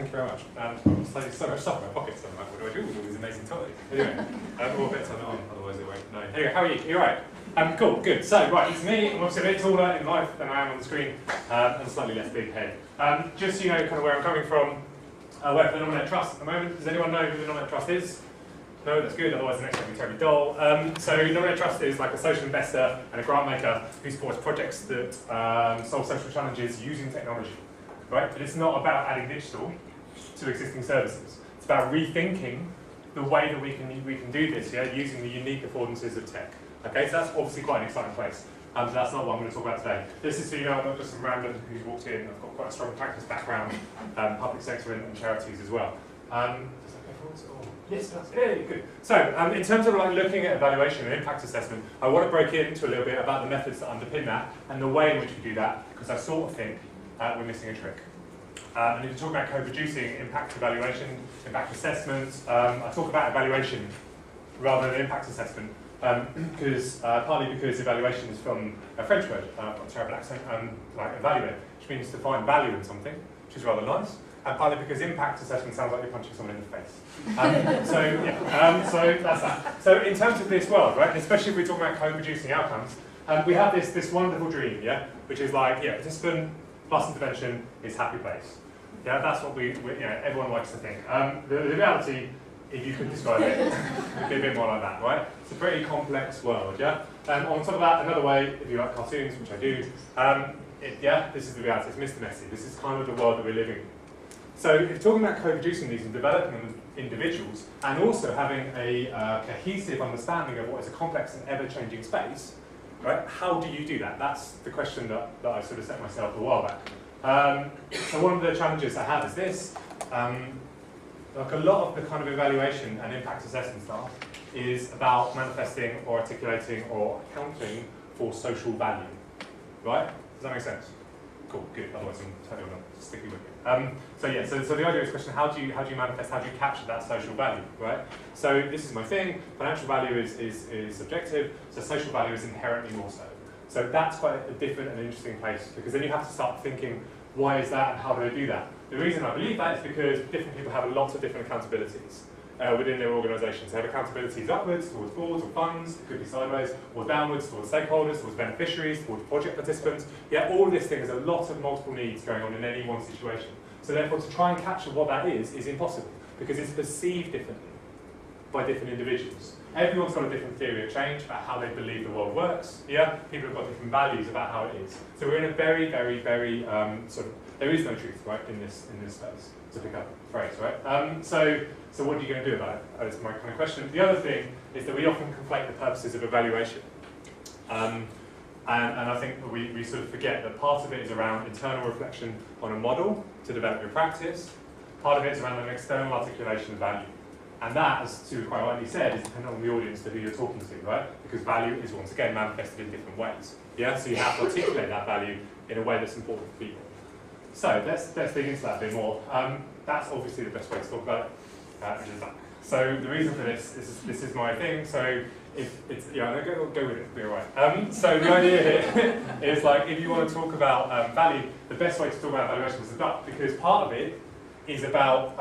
thank you very much. I'm slightly so much stuff in my pockets, so I'm like, what do I do with all these amazing toys? Anyway, we'll better turn it on, otherwise it won't know. Anyway, how are you? You're right. Cool, good. So, right, it's me. I'm obviously a bit taller in life than I am on the screen, and a slightly less big head. Just so you know kind of where I'm coming from, I work for the Nominet Trust at the moment. Does anyone know who the Nominet Trust is? No, that's good, otherwise the next one will be terribly dull. So Nominet Trust is like a social investor and a grant maker who supports projects that solve social challenges using technology, right? But it's not about adding digital to existing services. It's about rethinking the way that we can do this, yeah, using the unique affordances of tech. Okay, so that's obviously quite an exciting place. So that's not what I'm going to talk about today. This is so you know I'm not just some random who's walked in. I've got quite a strong practice background, public sector and charities as well. Yes, that's good. So, in terms of like looking at evaluation and impact assessment, I want to break into a little bit about the methods that underpin that and the way in which we do that, because I sort of think we're missing a trick. And if you talk about co-producing impact evaluation, impact assessments, I talk about evaluation rather than impact assessment, partly because evaluation is from a French word, I've got a terrible accent, like evaluate, which means to find value in something, which is rather nice. And partly because impact assessment sounds like you're punching someone in the face. So that's that. So in terms of this world, right, and especially if we're talking about co-producing outcomes, we have this wonderful dream, yeah, which is like, yeah, participant plus intervention is happy place. Yeah, that's what we everyone likes to think. The reality, if you could describe it, would be a bit more like that, right? It's a pretty complex world, yeah. On top of that, another way, if you like cartoons, which I do, this is the reality. It's Mr. Messy. This is kind of the world that we're living in. So if you're talking about co-producing these and developing them as individuals, and also having a cohesive understanding of what is a complex and ever-changing space, right? How do you do that? That's the question that I sort of set myself a while back. So one of the challenges I have is this. Like a lot of the kind of evaluation and impact assessment stuff is about manifesting or articulating or accounting for social value, right? Does that make sense? Cool, good. Otherwise, I'm totally on a sticky wicket. So the idea is question: how do you manifest? How do you capture that social value, right? So this is my thing. Financial value is subjective. So social value is inherently more so. So that's quite a different and interesting place, because then you have to start thinking, why is that and how do I do that? The reason I believe that is because different people have lots of different accountabilities within their organisations. They have accountabilities upwards, towards boards or funds, it could be sideways, or downwards, towards stakeholders, towards beneficiaries, towards project participants. Yeah, all of this thing is a lot of multiple needs going on in any one situation. So therefore, to try and capture what that is impossible, because it's perceived differently by different individuals. Everyone's got a different theory of change about how they believe the world works. Yeah, people have got different values about how it is. So we're in a very, very, very there is no truth, right, in this space, to pick up a phrase, right? So what are you going to do about it? That's my kind of question. The other thing is that we often conflate the purposes of evaluation. And I think we sort of forget that part of it is around internal reflection on a model to develop your practice. Part of it is around an external articulation of value. And that, as Sue quite rightly said, is dependent on the audience to who you're talking to, right? Because value is once again manifested in different ways. Yeah, so you have to articulate that value in a way that's important for people. So let's dig into that a bit more. That's obviously the best way to talk about it. Which is that. So the reason for this is my thing. So if it's go with it, it'll be alright. So the idea here is like if you want to talk about value, the best way to talk about valuation is about, because part of it is about,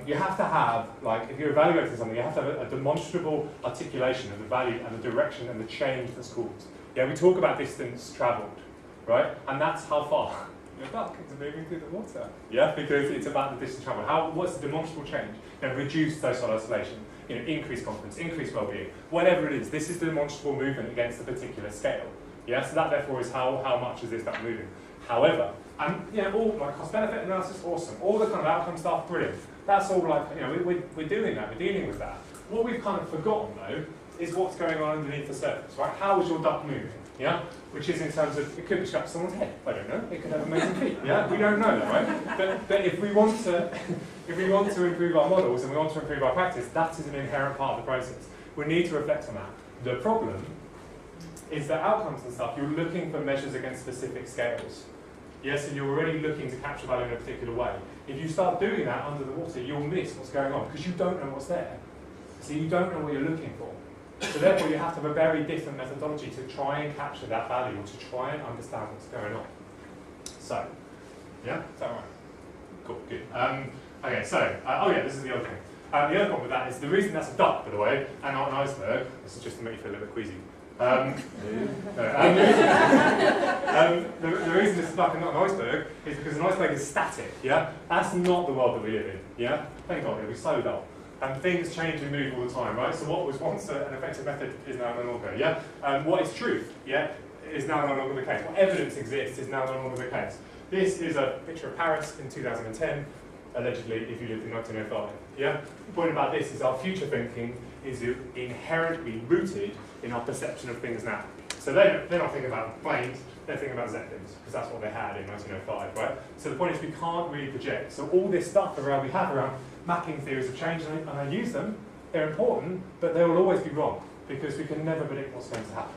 you have to have, like, if you're evaluating something, you have to have a demonstrable articulation of the value and the direction and the change that's caused. Yeah, we talk about distance travelled, right? And that's how far your duck is moving through the water. Yeah, because it's about the distance travelled. What's the demonstrable change? Reduce social isolation, increase confidence, increase well-being, whatever it is. This is the demonstrable movement against a particular scale. Yeah, so that therefore is how much is this duck moving. However, all like cost-benefit analysis, awesome. All the kind of outcome stuff, brilliant. That's all like, we're doing that, we're dealing with that. What we've kind of forgotten though, is what's going on underneath the surface, right? How is your duck moving? Yeah, which is in terms of, it could be strapped to someone's head. I don't know. It could have amazing feet. Yeah, we don't know that, right? But if we want to improve our models and we want to improve our practice, that is an inherent part of the process. We need to reflect on that. The problem is that outcomes and stuff, you're looking for measures against specific scales. Yes, and you're already looking to capture value in a particular way. If you start doing that under the water, you'll miss what's going on because you don't know what's there. So you don't know what you're looking for. So therefore you have to have a very different methodology to try and capture that value or to try and understand what's going on. So, yeah, is that right? Cool, good. Okay, so, oh yeah, this is the other thing. The other problem with that is the reason that's a duck, by the way, and not an iceberg, this is just to make you feel a little bit queasy. The reason it's a duck and not an iceberg is because an iceberg is static, yeah? That's not the world that we live in, yeah? Thank God, it'll be so dull. And things change and move all the time, right? So what was once an effective method is now no longer, yeah? What is truth, yeah, is now no longer the case. What evidence exists is now no longer the case. This is a picture of Paris in 2010, allegedly, if you lived in 1905, yeah? The point about this is our future thinking is inherently rooted in our perception of things now. So they're not thinking about planes, they're thinking about Zeppelins, because that's what they had in 1905, right? So the point is we can't really project. So all this stuff we have around mapping theories of change, and I use them, they're important, but they will always be wrong, because we can never predict what's going to happen.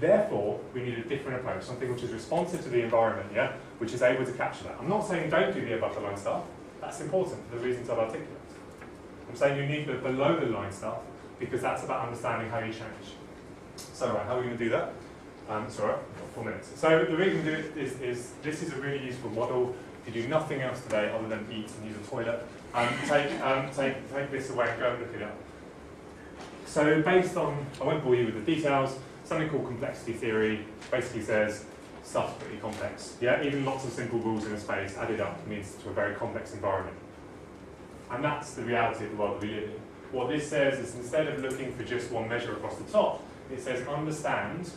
Therefore, we need a different approach, something which is responsive to the environment, yeah, which is able to capture that. I'm not saying don't do the above the line stuff, that's important for the reasons I've articulated. I'm saying you need the below the line stuff, because that's about understanding how you change. So, right, how are we going to do that? It's all right, I've got 4 minutes. So the reason to do it is this is a really useful model. If you do nothing else today other than eat and use a toilet, take this away and go and look it up. So based on, I won't bore you with the details, something called complexity theory basically says stuff's pretty complex. Yeah, even lots of simple rules in a space added up means to a very complex environment. And that's the reality of the world that we live in. What this says is instead of looking for just one measure across the top, it says understand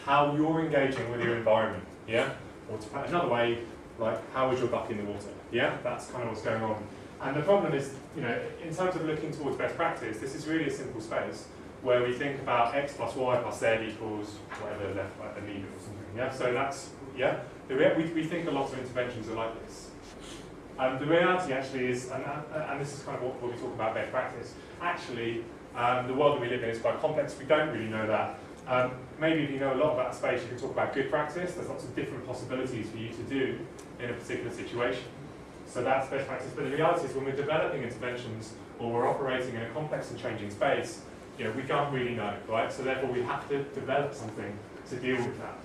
how you're engaging with your environment, yeah? Or to put it another way, like how is your duck in the water, yeah? That's kind of what's going on. And the problem is, you know, in terms of looking towards best practice, this is really a simple space where we think about x plus y plus z equals whatever left, like a needle or something, yeah? So that's, yeah? We think a lot of interventions are like this. The reality actually is, and this is kind of what we talk about best practice, actually the world that we live in is quite complex. We don't really know that. Maybe if you know a lot about space, you can talk about good practice. There's lots of different possibilities for you to do in a particular situation. So that's best practice. But the reality is when we're developing interventions or we're operating in a complex and changing space, you know, we can't really know, right? So therefore we have to develop something to deal with that.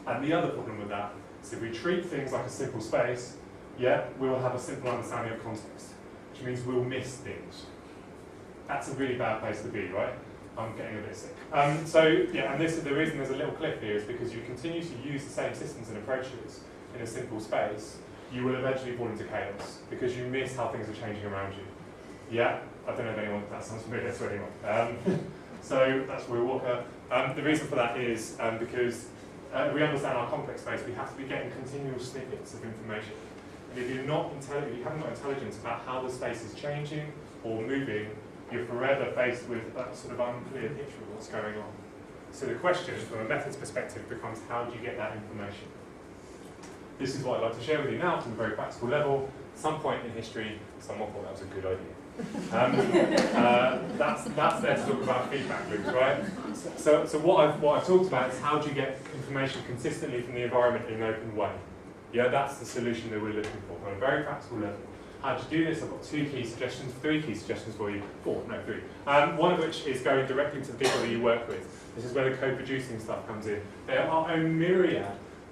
And the other problem with that is if we treat things like a simple space, yeah, we will have a simple understanding of context, which means we'll miss things. That's a really bad place to be, right? I'm getting a bit sick. So, yeah, and this is the reason there's a little cliff here is because you continue to use the same systems and approaches in a simple space, you will eventually fall into chaos because you miss how things are changing around you. Yeah? I don't know if anyone, that sounds familiar to anyone. So that's Roy Walker. The reason for that is because we understand our complex space, we have to be getting continual snippets of information. And if you're not intelligent, you haven't got intelligence about how the space is changing or moving, you're forever faced with a sort of unclear picture of what's going on. So the question from a methods perspective becomes how do you get that information? This is what I'd like to share with you now from a very practical level. At some point in history, someone thought that was a good idea. That's there to talk about feedback loops, right? So what I've talked about is how do you get information consistently from the environment in an open way? Yeah, that's the solution that we're looking for on a very practical level. How to do this? I've got 3 key suggestions for you. 3. One of which is going directly to the people that you work with. This is where the co-producing stuff comes in. There are a myriad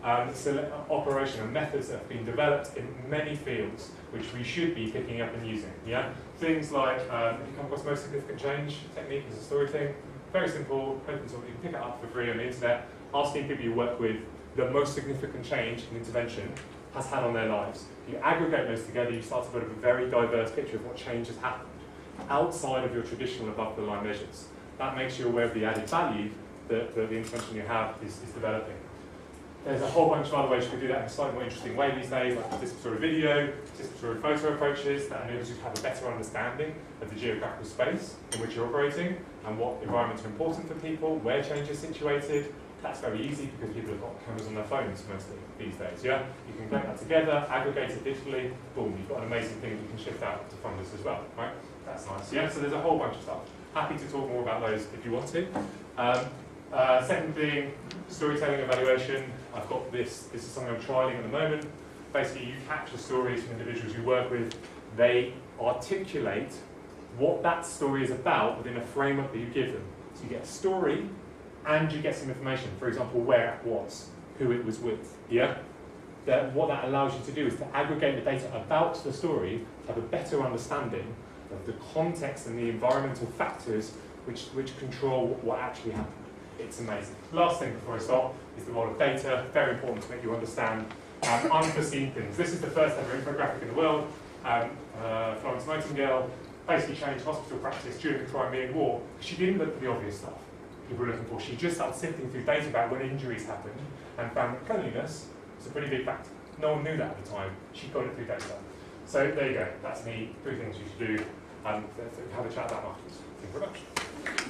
operational methods that have been developed in many fields, which we should be picking up and using. Yeah, things like if you come across most significant change technique as a story thing, very simple, open source. You can pick it up for free on the internet. Asking people you work with the most significant change in intervention has had on their lives. You aggregate those together, you start to build a very diverse picture of what change has happened outside of your traditional above-the-line measures. That makes you aware of the added value that the intervention you have is developing. There's a whole bunch of other ways you can do that in a slightly more interesting way these days, like participatory video, participatory photo approaches that enables you to have a better understanding of the geographical space in which you're operating and what environments are important for people, where change is situated. That's very easy because people have got cameras on their phones mostly these days, yeah? You can get that together, aggregate it digitally, boom, you've got an amazing thing you can shift out to funders as well, right? That's nice, yeah? So there's a whole bunch of stuff. Happy to talk more about those if you want to. Second thing, storytelling evaluation. I've got this is something I'm trialing at the moment. Basically, you capture stories from individuals you work with. They articulate what that story is about within a framework that you give them. So you get a story, and you get some information, for example, where it was, who it was with, yeah? what that allows you to do is to aggregate the data about the story to have a better understanding of the context and the environmental factors which control what actually happened. It's amazing. Last thing before I stop is the role of data. Very important to make you understand unforeseen things. This is the first ever infographic in the world. Florence Nightingale basically changed hospital practice during the Crimean War. She didn't look for the obvious stuff people were looking for. She just started sifting through data about when injuries happened and found that cleanliness was a pretty big factor. No one knew that at the time. She got it through data. So there you go. That's me. 3 things you should do. Have a chat about them afterwards. Thank you very much.